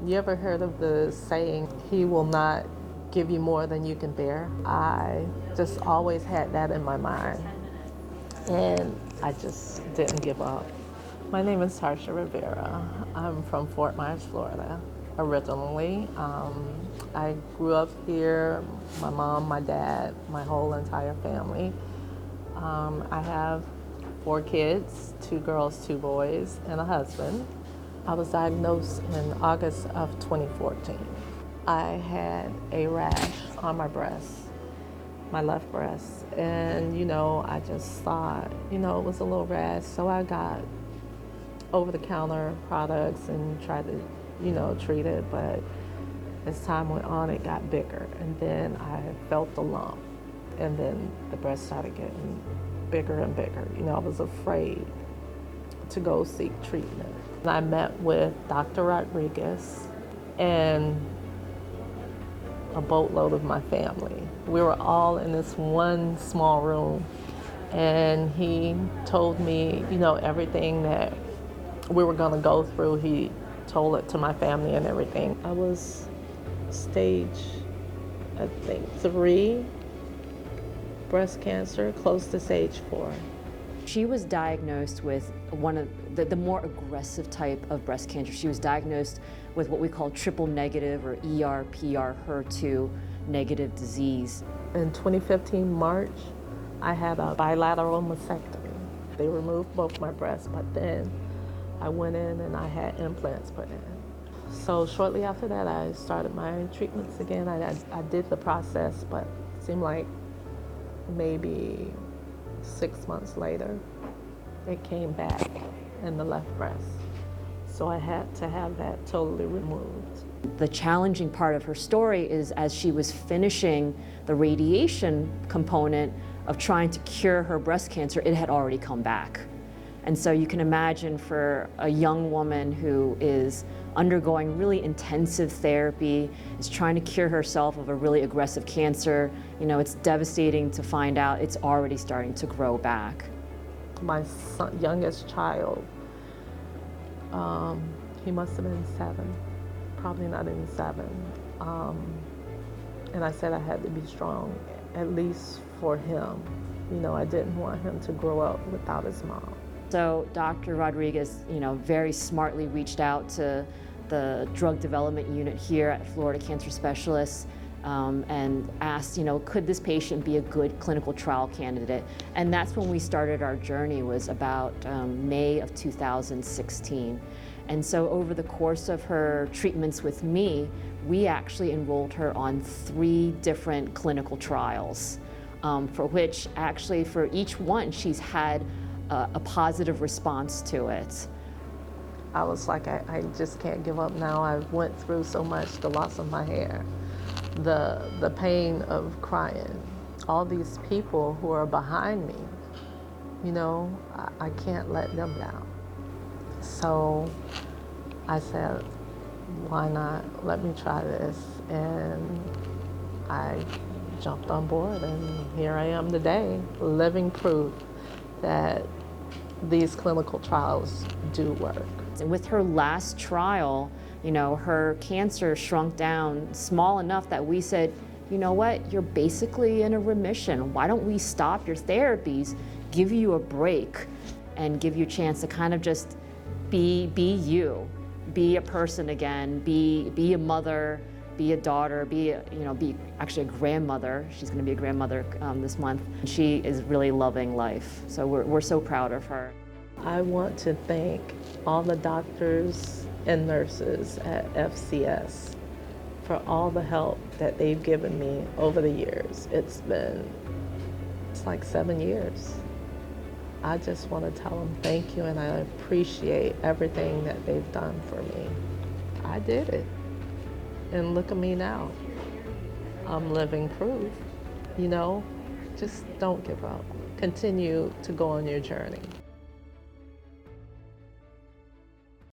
You ever heard of the saying, he will not give you more than you can bear? I just always had that in my mind, and I just didn't give up. My name is Tarshia Rivera. I'm from Fort Myers, Florida, originally. I grew up here, my mom, my dad, my whole entire family. I have 4 kids, 2 girls, 2 boys, and a husband. I was diagnosed in August of 2014. I had a rash on my breast, my left breast, and I just thought, it was a little rash, so I got over-the-counter products and tried to, treat it, but as time went on, it got bigger, and then I felt the lump, and then the breast started getting bigger and bigger. I was afraid to go seek treatment. I met with Dr. Rodriguez and a boatload of my family. We were all in this one small room, and he told me, everything that we were gonna go through. He told it to my family and everything. I was stage, I think, 3 breast cancer, close to stage 4. She was diagnosed with one of the more aggressive type of breast cancer. She was diagnosed with what we call triple negative, or ER/PR HER2 negative disease. In 2015 March, I had a bilateral mastectomy. They removed both my breasts, but then I went in and I had implants put in. So shortly after that, I started my treatments again. I did the process, but it seemed like maybe 6 months later, it came back in the left breast. So I had to have that totally removed. The challenging part of her story is, as she was finishing the radiation component of trying to cure her breast cancer, it had already come back. And so you can imagine, for a young woman who is undergoing really intensive therapy, is trying to cure herself of a really aggressive cancer, it's devastating to find out it's already starting to grow back. My youngest child, he must have been 7, probably not even 7. And I said I had to be strong, at least for him. I didn't want him to grow up without his mom. So Dr. Rodriguez, very smartly reached out to the drug development unit here at Florida Cancer Specialists and asked, could this patient be a good clinical trial candidate? And that's when we started our journey, was about May of 2016. And so over the course of her treatments with me, we actually enrolled her on 3 different clinical trials, for which actually for each one she's had a positive response to it. I was like, I just can't give up now. I went through so much, the loss of my hair, the pain of crying, all these people who are behind me, I can't let them down. So I said, why not? Let me try this. And I jumped on board, and here I am today, living proof that these clinical trials do work. And with her last trial, her cancer shrunk down small enough that we said, you know what, you're basically in a remission. Why don't we stop your therapies, give you a break, and give you a chance to kind of just be you, be a person again, be a mother, be a daughter, be actually a grandmother. She's going to be a grandmother this month. She is really loving life, so we're so proud of her. I want to thank all the doctors and nurses at FCS for all the help that they've given me over the years. It's like 7 years. I just want to tell them thank you, and I appreciate everything that they've done for me. I did it. And look at me now. I'm living proof. Just don't give up. Continue to go on your journey.